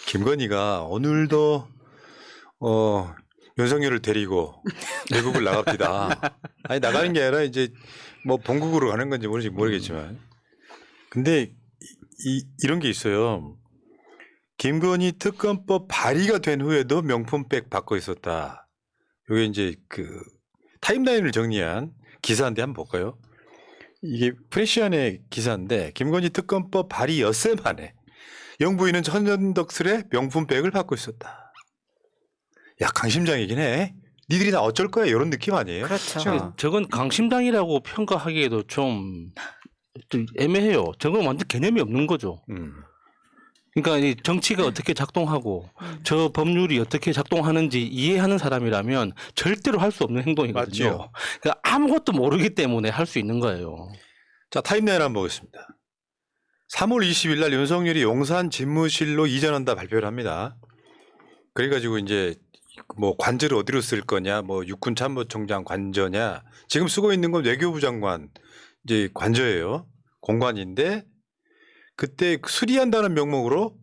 김건희가 오늘도 윤석열을 데리고 외국을 나갑니다. 아니 나가는 게 아니라 이제 뭐 본국으로 가는 건지 모르겠지만 근데 이런 게 있어요. 김건희 특검법 발의가 된 후에도 명품백 받고 있었다. 이게 이제 그 타임라인을 정리한 기사인데 한번 볼까요? 이게 프레시안의 기사인데 김건희 특검법 발의 엿새 만에 영부인은 천연덕스레 명품백을 받고 있었다. 야 강심장이긴 해. 니들이 나 어쩔 거야 이런 느낌 아니에요? 그렇죠. 저건 강심장이라고 평가하기에도 좀 애매해요. 저건 완전 개념이 없는 거죠. 그러니까 이 정치가 어떻게 작동하고 저 법률이 어떻게 작동하는지 이해하는 사람이라면 절대로 할 수 없는 행동이거든요. 맞죠. 그러니까 아무것도 모르기 때문에 할 수 있는 거예요. 자 타임라인 한번 보겠습니다. 3월 20일 날 윤석열이 용산 집무실로 이전한다 발표를 합니다. 그래가지고 이제 뭐 관저를 어디로 쓸 거냐, 뭐 육군 참모총장 관저냐, 지금 쓰고 있는 건 외교부 장관 이제 관저예요. 공관인데 그때 수리한다는 명목으로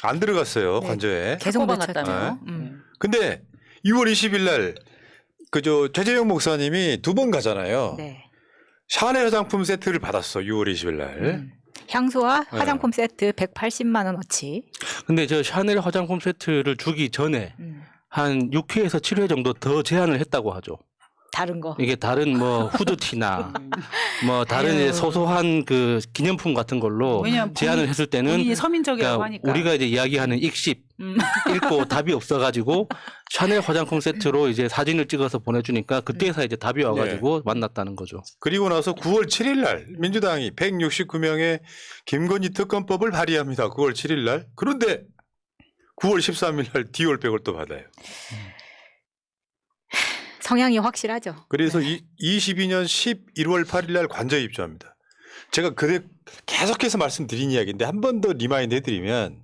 안 들어갔어요. 네. 관저에. 계속 받았다며. 네. 근데 6월 20일 날 그저 최재형 목사님이 2번 가잖아요. 네. 샤넬 화장품 세트를 받았어. 6월 20일 날. 향수와 화장품 세트 180만 원어치. 근데 저 샤넬 화장품 세트를 주기 전에 한 6회에서 7회 정도 더 제한을 했다고 하죠. 다른 거. 이게 다른 뭐 후드티나 뭐 다른 아유. 이제 소소한 그 기념품 같은 걸로 왜냐면 제안을 했을 때는 본인이 서민적이라고 그러니까 하니까. 우리가 이제 이야기하는 익십 읽고 답이 없어가지고 샤넬 화장품 세트로 이제 사진을 찍어서 보내주니까 그때서 이제 답이 와가지고 만났다는 거죠. 그리고 나서 9월 7일 날 민주당이 169명의 김건희 특검법을 발의합니다. 9월 7일 날. 그런데 9월 13일 날 디올백을 또 받아요. 성향이 확실하죠. 그래서 22년 11월 8일 날 관저에 입주합니다. 제가 그때 계속해서 말씀드린 이야기인데 한 번 더 리마인드 해드리면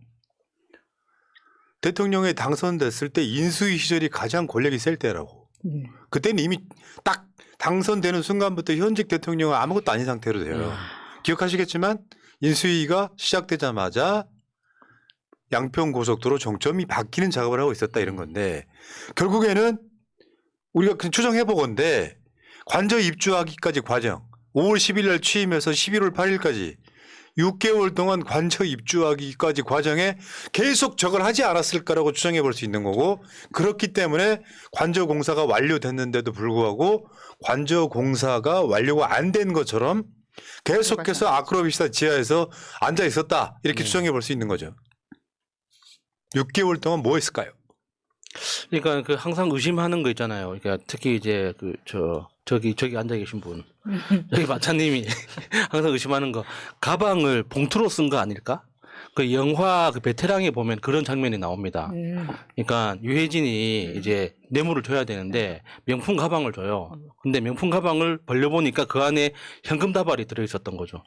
대통령에 당선됐을 때 인수위 시절이 가장 권력이 셀 때라고. 그때는 이미 딱 당선되는 순간부터 현직 대통령은 아무것도 아닌 상태로 돼요. 기억하시겠지만 인수위가 시작되자마자 양평고속도로 정점이 바뀌는 작업을 하고 있었다 이런 건데 결국에는 우리가 그냥 추정해보건데 관저 입주하기까지 과정 5월 10일 날 취임해서 11월 8일까지 6개월 동안 관저 입주하기까지 과정에 계속 저걸 하지 않았을까라고 추정해 볼 수 있는 거고 그렇기 때문에 관저 공사가 완료됐는데도 불구하고 관저 공사가 완료가 안 된 것처럼 계속해서 아크로비스타 지하에서 앉아 있었다 이렇게 추정해 볼 수 있는 거죠. 6개월 동안 뭐 했을까요? 그러니까 그 항상 의심하는 거 있잖아요. 그러니까 특히 이제 그 저기 앉아 계신 분, 저기 마차님이 항상 의심하는 거 가방을 봉투로 쓴 거 아닐까? 그 영화 그 베테랑에 보면 그런 장면이 나옵니다. 그러니까 유해진이 이제 뇌물을 줘야 되는데 명품 가방을 줘요. 근데 명품 가방을 벌려보니까 그 안에 현금 다발이 들어있었던 거죠.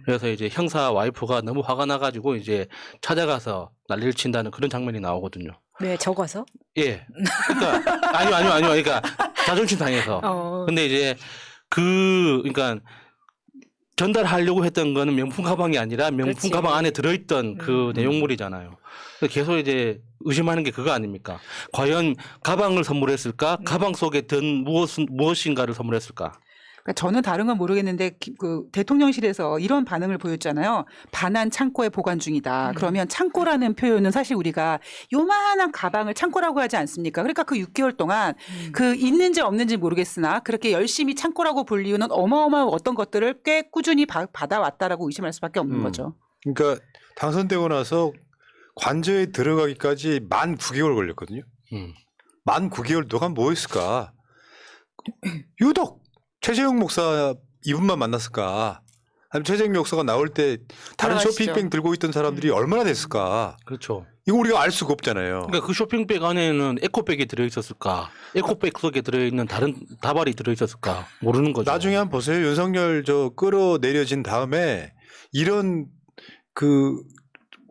그래서 이제 형사 와이프가 너무 화가 나가지고 이제 찾아가서 난리를 친다는 그런 장면이 나오거든요. 왜 적어서? 예. 그러니까 아니요. 그러니까 자존심 상해서. 근데 이제 그러니까 전달하려고 했던 거는 명품 가방이 아니라 명품 그렇지. 가방 안에 들어있던 그 내용물이잖아요. 그래서 계속 이제 의심하는 게 그거 아닙니까? 과연 가방을 선물했을까? 가방 속에 든 무엇인가를 선물했을까? 그러니까 저는 다른 건 모르겠는데 그 대통령실에서 이런 반응을 보였잖아요. 반환 창고에 보관 중이다. 그러면 창고라는 표현은 사실 우리가 요만한 가방을 창고라고 하지 않습니까? 그러니까 그 6개월 동안 그 있는지 없는지 모르겠으나 그렇게 열심히 창고라고 볼 이유는 어마어마한 어떤 것들을 꽤 꾸준히 받아왔다라고 의심할 수밖에 없는 거죠. 그러니까 당선되고 나서 관저에 들어가기까지 만 9개월 걸렸거든요. 만 9개월 동안 뭐 했을까? 유독 최재형 목사 이분만 만났을까? 아니면 최재형 목사가 나올 때 다른 들어가시죠. 쇼핑백 들고 있던 사람들이 얼마나 됐을까? 그렇죠. 이거 우리가 알 수가 없잖아요. 그러니까 그 쇼핑백 안에는 에코백이 들어있었을까? 에코백 속에 들어있는 다른 다발이 들어있었을까? 모르는 거죠. 나중에 한번 보세요. 윤석열 끌어내려진 다음에 이런 그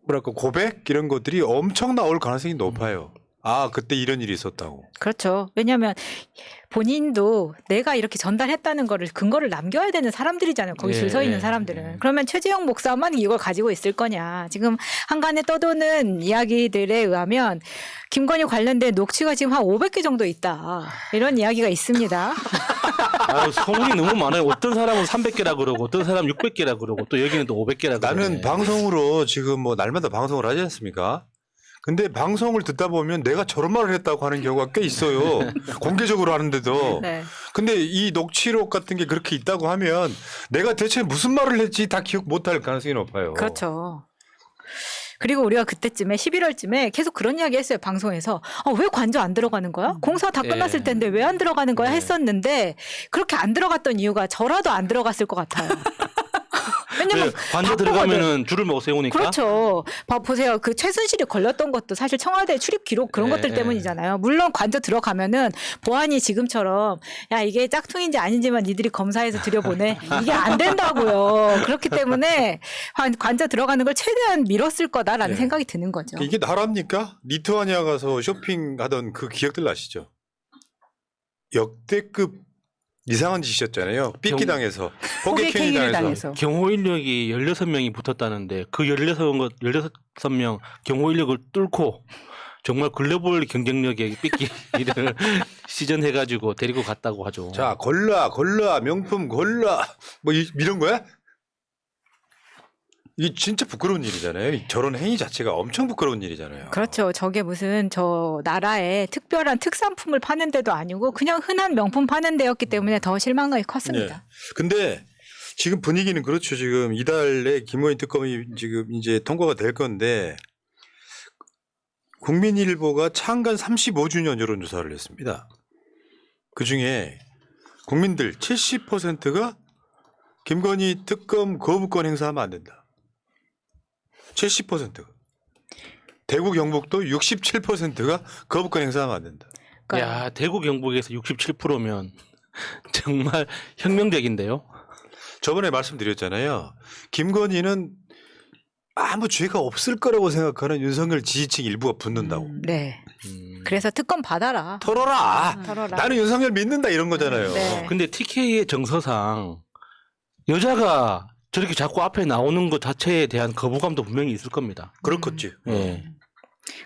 뭐랄까 고백 이런 것들이 엄청 나올 가능성이 높아요. 아 그때 이런 일이 있었다고. 그렇죠. 왜냐하면 본인도 내가 이렇게 전달했다는 거를 근거를 남겨야 되는 사람들이잖아요. 거기 줄 서 있는 사람들은. 그러면 최재형 목사만 이걸 가지고 있을 거냐. 지금 한간에 떠도는 이야기들에 의하면 김건희 관련된 녹취가 지금 한 500개 정도 있다. 이런 이야기가 있습니다. 아유, 소문이 너무 많아요. 어떤 사람은 300개라 그러고 어떤 사람은 600개라 그러고 또 여기는 또 500개라 그러고. 나는 방송으로 지금 뭐 날마다 방송을 하지 않습니까? 근데 방송을 듣다 보면 내가 저런 말을 했다고 하는 경우가 꽤 있어요. 공개적으로 하는데도. 네. 근데 이 녹취록 같은 게 그렇게 있다고 하면 내가 대체 무슨 말을 했지 다 기억 못할 가능성이 높아요. 그렇죠. 그리고 우리가 그때쯤에 11월쯤에 계속 그런 이야기 했어요. 방송에서. 왜 관저 안 들어가는 거야? 공사 다 끝났을 텐데 왜 안 들어가는 거야? 했었는데 그렇게 안 들어갔던 이유가 저라도 안 들어갔을 것 같아요. 왜냐면 관저 들어가면은 줄을 못 세우니까. 그렇죠. 보세요. 그 최순실이 걸렸던 것도 사실 청와대 출입 기록 그런 것들 때문이잖아요. 물론 관저 들어가면은 보안이 지금처럼 야 이게 짝퉁인지 아닌지만 니들이 검사해서 들여보내. 이게 안 된다고요. 그렇기 때문에 관저 들어가는 걸 최대한 밀었을 거다라는 생각이 드는 거죠. 이게 나라입니까? 리투아니아 가서 쇼핑하던 그 기억들 나시죠? 역대급 이상한 짓이었잖아요. 삐끼당해서 호객행위 당해서. 경호 인력이 16명이 붙었다는데 그 16명 경호 인력을 뚫고 정말 글로벌 경쟁력의 삐끼를 시전해가지고 데리고 갔다고 하죠. 자 골라 명품 골라 뭐 이런 거야? 이게 진짜 부끄러운 일이잖아요. 저런 행위 자체가 엄청 부끄러운 일이잖아요. 그렇죠. 저게 무슨 저 나라에 특별한 특산품을 파는 데도 아니고 그냥 흔한 명품 파는 데였기 때문에 더 실망감이 컸습니다. 네. 근데 지금 분위기는 그렇죠. 지금 이달에 김건희 특검이 지금 이제 통과가 될 건데 국민일보가 창간 35주년 여론조사를 했습니다. 그중에 국민들 70%가 김건희 특검 거부권 행사하면 안 된다. 70%가. 대구 경북도 67%가 거부권 행사하면 안 된다. 야, 대구 경북에서 67%면 정말 혁명적인데요. 저번에 말씀드렸잖아요. 김건희는 아무 죄가 없을 거라고 생각하는 윤석열 지지층 일부가 붙는다고. 네. 그래서 특검 받아라. 털어라. 털어라. 나는 윤석열 믿는다 이런 거잖아요. 네. 근데 TK의 정서상 여자가 저렇게 자꾸 앞에 나오는 것 자체에 대한 거부감도 분명히 있을 겁니다. 그렇겠지. 예.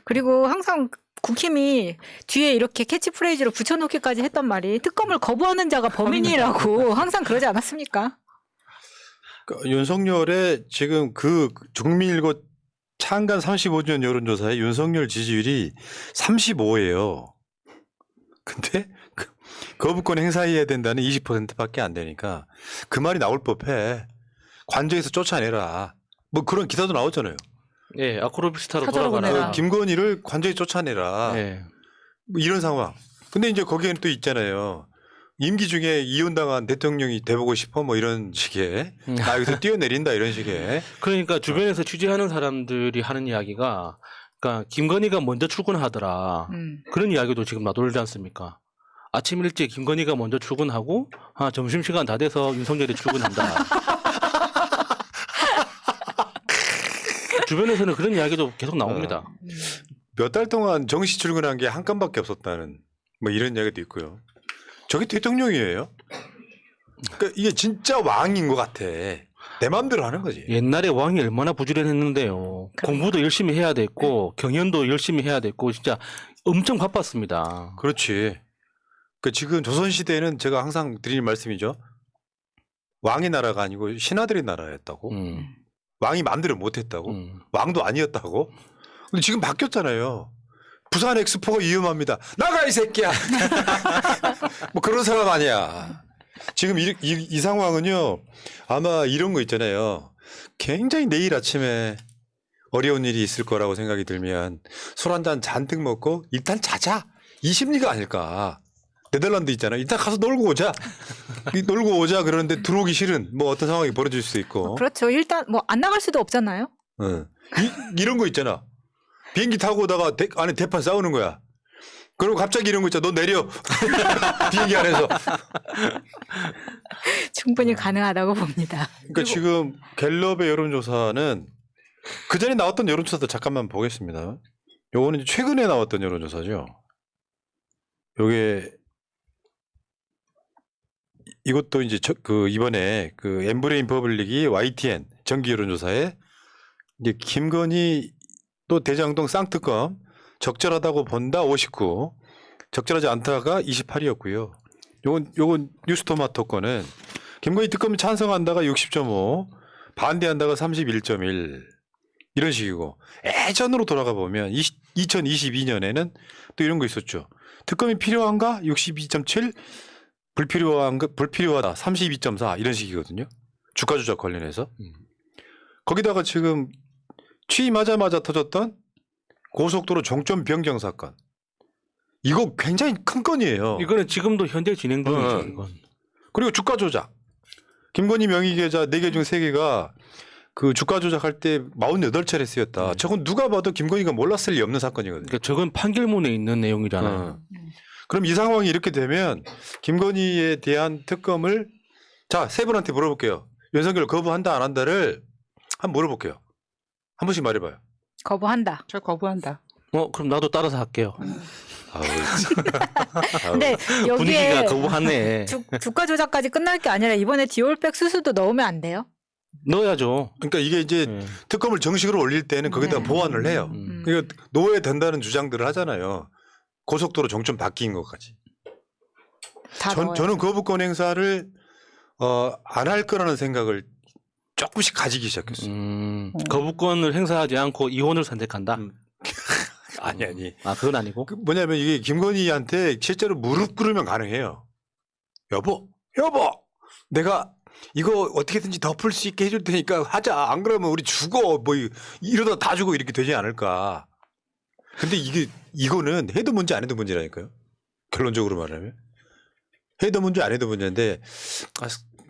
그리고 항상 국힘이 뒤에 이렇게 캐치프레이즈로 붙여놓기까지 했던 말이 특검을 거부하는 자가 범인이라고 항상 그러지 않았습니까? 그러니까 윤석열의 지금 그 국민일보 창간 35주년 여론조사에 윤석열 지지율이 35예요. 근데 거부권 행사해야 된다는 20%밖에 안 되니까 그 말이 나올 법해. 관저에서 쫓아내라. 뭐 그런 기사도 나오잖아요. 예, 아크로비스타로 사저로 돌아가라. 보내라. 김건희를 관저에 쫓아내라. 예. 뭐 이런 상황. 근데 이제 거기에는 또 있잖아요. 임기 중에 이혼당한 대통령이 돼보고 싶어 뭐 이런 식의 나 여기서 뛰어내린다 이런 식의. 그러니까 주변에서 취재하는 사람들이 하는 이야기가 그러니까 김건희가 먼저 출근하더라. 그런 이야기도 지금 나돌지 않습니까? 아침 일찍 김건희가 먼저 출근하고 점심시간 다 돼서 윤석열이 출근한다. 주변에서는 그런 이야기도 계속 나옵니다. 몇 달 동안 정시 출근한 게 한 건밖에 없었다는 뭐 이런 이야기도 있고요. 저게 대통령이에요. 그러니까 이게 진짜 왕인 것 같아. 내 마음대로 하는 거지. 옛날에 왕이 얼마나 부지런했는데요. 공부도 열심히 해야 됐고 경연도 열심히 해야 됐고 진짜 엄청 바빴습니다. 그렇지. 그 지금 조선시대에는 제가 항상 드리는 말씀이죠. 왕의 나라가 아니고 신하들의 나라였다고. 왕이 마음대로 못했다고. 왕도 아니었다고. 근데 지금 바뀌었잖아요. 부산 엑스포가 위험합니다. 나가 이 새끼야. 뭐 그런 사람 아니야. 지금 이 상황은요. 아마 이런 거 있잖아요. 굉장히 내일 아침에 어려운 일이 있을 거라고 생각이 들면 술 한 잔 잔뜩 먹고 일단 자자. 이 심리가 아닐까. 네덜란드 있잖아요. 일단 가서 놀고 오자. 놀고 오자 그러는데 들어오기 싫은 뭐 어떤 상황이 벌어질 수 있고. 그렇죠. 일단 뭐 안 나갈 수도 없잖아요. 이런 거 있잖아. 비행기 타고 오다가 안에 대판 싸우는 거야. 그리고 갑자기 이런 거 있잖아. 너 내려. 비행기 안에서. 충분히 가능하다고 봅니다. 그러니까 지금 갤럽의 여론조사는 그 전에 나왔던 여론조사도 잠깐만 보겠습니다. 요거는 이제 최근에 나왔던 여론조사죠. 요게 이것도 이제 이번에 그 엠브레인 퍼블릭이 YTN 정기 여론조사에 이제 김건희 또 대장동 쌍특검 적절하다고 본다 59, 적절하지 않다가 28이었고요. 요건 뉴스토마토 거는 김건희 특검 찬성한다가 60.5, 반대한다가 31.1 이런 식이고, 예전으로 돌아가 보면 2022년에는 또 이런 거 있었죠. 특검이 필요한가 62.7, 불필요하다 32.4 이런 식이거든요. 주가 조작 관련해서. 거기다가 지금 취임하자마자 터졌던 고속도로 종점 변경 사건. 이거 굉장히 큰 건이에요. 이거는 지금도 현재 진행 중이죠. 이건. 그리고 주가 조작. 김건희 명의 계좌 4개 중 3개가 그 주가 조작할 때 48차례 쓰였다. 저건 누가 봐도 김건희가 몰랐을 리 없는 사건이거든요. 그러니까 저건 판결문에 있는 내용이잖아요. 그럼 이 상황이 이렇게 되면 김건희에 대한 특검을 자, 세 분한테 물어볼게요. 윤석열 거부한다 안 한다를 한번 물어볼게요. 한 번씩 말해봐요. 거부한다. 저 거부한다. 그럼 나도 따라서 할게요. 아우, 근데 분위기가 여기에 거부하네. 주가 조작까지 끝날 게 아니라 이번에 디올백 수수도 넣으면 안 돼요? 넣어야죠. 그러니까 이게 이제 네. 특검을 정식으로 올릴 때는 거기다 네. 보완을 해요. 그러니까 노예 된다는 주장들을 하잖아요. 고속도로 종점 바뀐 것까지. 다 넣어요. 저는 거부권 행사를 안 할 거라는 생각을 조금씩 가지기 시작했어요. 거부권을 행사하지 않고 이혼을 선택한다. 아니. 아, 그건 아니고. 그 뭐냐면 이게 김건희한테 실제로 무릎 꿇으면 가능해요. 여보, 내가 이거 어떻게든지 덮을 수 있게 해줄 테니까 하자. 안 그러면 우리 죽어. 뭐 이러다 다 죽어 이렇게 되지 않을까. 근데 이거는 해도 문제 안 해도 문제라니까요. 결론적으로 말하면 해도 문제 안 해도 문제인데,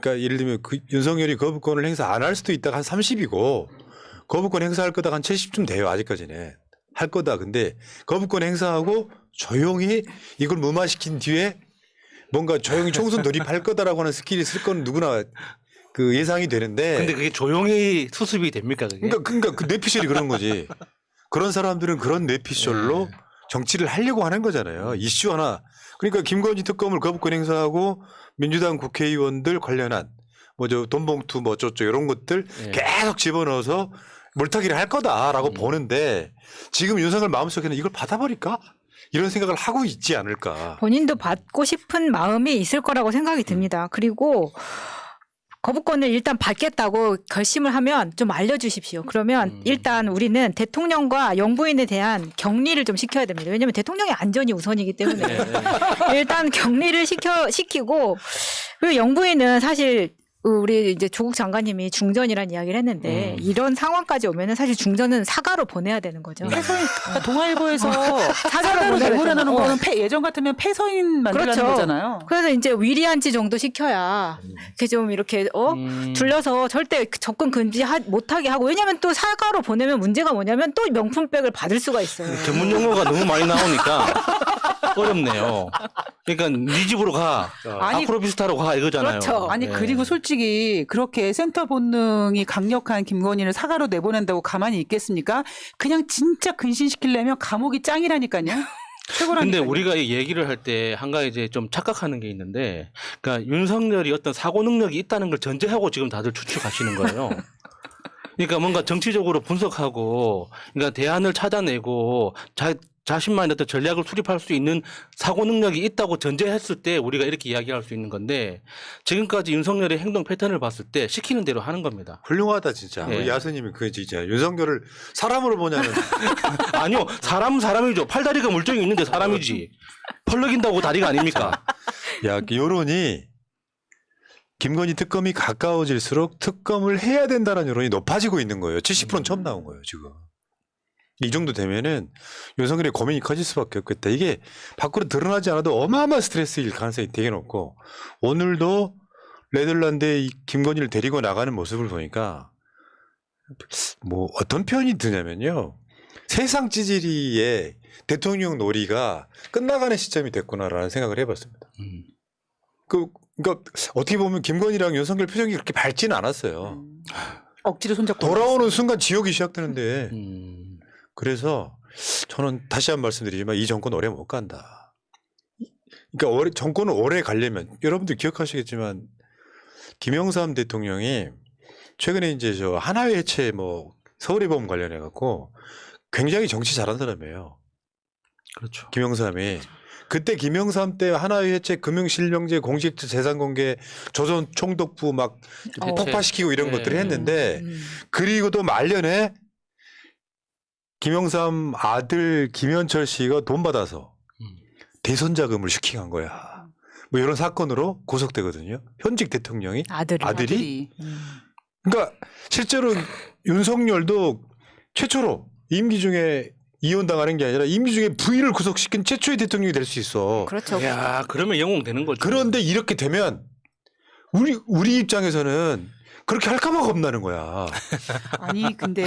그러니까 예를 들면 그 윤석열이 거부권을 행사 안 할 수도 있다가 한 30이고 거부권 행사할 거다 한 70쯤 돼요. 아직까지는 할 거다. 근데 거부권 행사하고 조용히 이걸 무마시킨 뒤에 뭔가 조용히 총선 돌입할 거다라고 하는 스킬이 있을 건 누구나 그 예상이 되는데. 근데 그게 조용히 수습이 됩니까, 그게? 그러니까 그 뇌피셜이 그런 거지. 그런 사람들은 그런 뇌피셜로 정치를 하려고 하는 거잖아요. 이슈 하나. 그러니까 김건희 특검을 거부권 행사하고 민주당 국회의원들 관련한 돈봉투 어쩌고 이런 것들 계속 집어넣어서 물타기를 할 거다라고 보는데, 지금 윤석열 마음속에는 이걸 받아버릴까? 이런 생각을 하고 있지 않을까. 본인도 받고 싶은 마음이 있을 거라고 생각이 듭니다. 그리고 거부권을 일단 받겠다고 결심을 하면 좀 알려주십시오. 그러면 일단 우리는 대통령과 영부인에 대한 격리를 좀 시켜야 됩니다. 왜냐하면 대통령의 안전이 우선이기 때문에 일단 격리를 시키고, 그리고 영부인은 사실 우리 이제 조국 장관님이 중전이라는 이야기를 했는데 이런 상황까지 오면은 사실 중전은 사과로 보내야 되는 거죠. 폐서인 동아일보에서 사과로 보내야 내보내는 되잖아요. 거는 예전 같으면 폐서인 만들라는 그렇죠. 거잖아요. 그래서 이제 위리안치 정도 시켜야 이렇게 좀 이렇게 둘러서 절대 접근 금지 못하게 하고, 왜냐하면 또 사과로 보내면 문제가 뭐냐면 또 명품백을 받을 수가 있어요. 전문 용어가 너무 많이 나오니까 어렵네요. 그러니까 네 집으로 가. 아니, 아크로비스타로 가 이거잖아요. 그렇죠. 아니 예. 그리고 솔직히 그렇게 센터 본능이 강력한 김건희를 사과로 내보낸다고 가만히 있겠습니까? 그냥 진짜 근신시키려면 감옥이 짱이라니까요. 최고라니까요. 근데 우리가 이 얘기를 할 때 한 가지 이제 좀 착각하는 게 있는데, 그러니까 윤석열이 어떤 사고 능력이 있다는 걸 전제하고 지금 다들 추측하시는 거예요. 그러니까 뭔가 정치적으로 분석하고, 그러니까 대안을 찾아내고 자신만의 어떤 전략을 수립할 수 있는 사고 능력이 있다고 전제했을 때 우리가 이렇게 이야기할 수 있는 건데, 지금까지 윤석열의 행동 패턴을 봤을 때 시키는 대로 하는 겁니다. 훌륭하다 진짜. 예. 우리 야수님이 그 진짜 윤석열을 사람으로 보냐는. 아니요, 사람은 사람이죠. 팔다리가 물정이 있는데 사람이지. 펄럭인다고 다리가 아닙니까? 야, 여론이 김건희 특검이 가까워질수록 특검을 해야 된다는 여론이 높아지고 있는 거예요. 70%는 처음 나온 거예요, 지금. 이 정도 되면은 윤석열의 고민이 커질 수밖에 없겠다. 이게 밖으로 드러나지 않아도 어마어마한 스트레스일 가능성이 되게 높고, 오늘도 네덜란드에 이 김건희를 데리고 나가는 모습을 보니까 뭐 어떤 표현이 드냐면요. 세상 찌질이의 대통령 놀이가 끝나가는 시점이 됐구나라는 생각을 해봤습니다. 그러니까 어떻게 보면 김건희랑 윤석열 표정이 그렇게 밝지는 않았어요. 억지로 손잡고 돌아오는 순간 지옥이 시작되는데. 그래서 저는 다시 한 번 말씀드리지만 이 정권 오래 못 간다. 그러니까 정권을 오래 가려면 여러분들 기억하시겠지만 김영삼 대통령이 최근에 이제 저 하나회 해체 뭐 서울의 봄 관련해 갖고 굉장히 정치 잘한 사람이에요. 그렇죠. 김영삼이 그때 김영삼 때 하나회 해체 금융실명제 공직자 재산공개 조선 총독부 막 폭파시키고 이런 네. 것들을 했는데 그리고도 말년에 김영삼 아들 김현철 씨가 돈 받아서 대선 자금을 슈킹한 거야. 뭐 이런 사건으로 구속되거든요. 현직 대통령이 아들이. 그러니까 실제로 윤석열도 최초로 임기 중에 이혼당하는 게 아니라 임기 중에 부인을 구속시킨 최초의 대통령이 될 수 있어. 그렇죠. 야, 그러면 영웅 되는 거죠. 그런데 이렇게 되면 우리 입장에서는 그렇게 할까봐 겁나는 거야. 아니 근데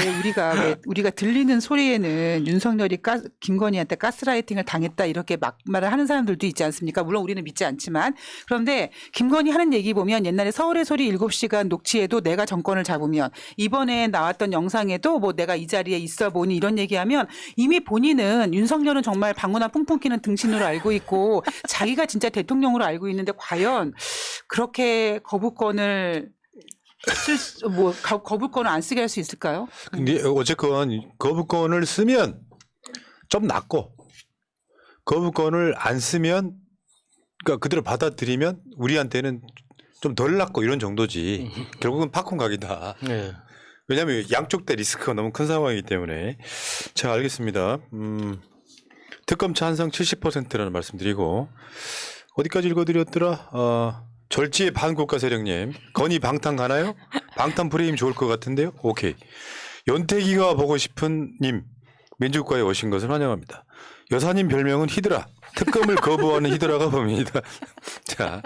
우리가 들리는 소리에는 윤석열이 김건희한테 가스라이팅을 당했다 이렇게 막말을 하는 사람들도 있지 않습니까? 물론 우리는 믿지 않지만 그런데 김건희 하는 얘기 보면 옛날에 서울의 소리 7시간 녹취에도 내가 정권을 잡으면 이번에 나왔던 영상에도 뭐 내가 이 자리에 있어 보니 이런 얘기하면 이미 본인은 윤석열은 정말 방문한 뿡뿡 끼는 등신으로 알고 있고 자기가 진짜 대통령으로 알고 있는데 과연 그렇게 거부권을 거부권을 안 쓰게 할 수 있을까요? 근데 어쨌건 거부권을 쓰면 좀 낫고 거부권을 안 쓰면 그러니까 그대로 받아들이면 우리한테는 좀 덜 낫고 이런 정도지. 결국은 팝콘 각이다. 네. 왜냐하면 양쪽 다 리스크가 너무 큰 상황이기 때문에. 자, 알겠습니다. 특검 찬성 70%라는 말씀드리고 어디까지 읽어드렸더라? 절지의 반국가 세력님, 건이 방탄 가나요? 방탄 프레임 좋을 것 같은데요? 오케이. 연태기가 보고 싶은 님, 민주국가에 오신 것을 환영합니다. 여사님 별명은 히드라, 특검을 거부하는 히드라가 봅니다. 자,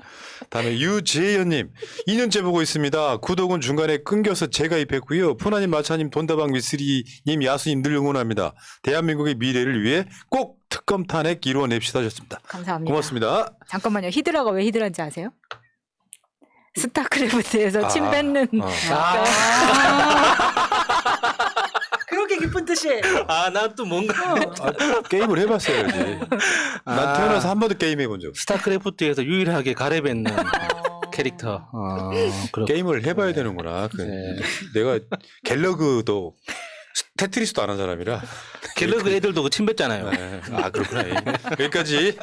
다음에 유재현님, 2년째 보고 있습니다. 구독은 중간에 끊겨서 재가입했고요. 푸나님, 마차님, 돈다방 미쓰리님, 야수님 늘 응원합니다. 대한민국의 미래를 위해 꼭 특검 탄핵 이루어냅시다 하셨습니다. 감사합니다. 고맙습니다. 잠깐만요. 히드라가 왜 히드라인지 아세요? 스타크래프트에서 침 뱉는 그렇게 기쁜 뜻이. 아, 난 또 뭔가 게임을 해봤어야지. 난 태어나서 한 번도 게임 해본 적 없어. 스타크래프트에서 유일하게 가래뱉는 캐릭터. 게임을 해봐야 되는구나. 내가 갤러그도 테트리스도 안 한 사람이라. 갤러그 애들도 그 침 뱉잖아요. 아, 그렇구나. 여기까지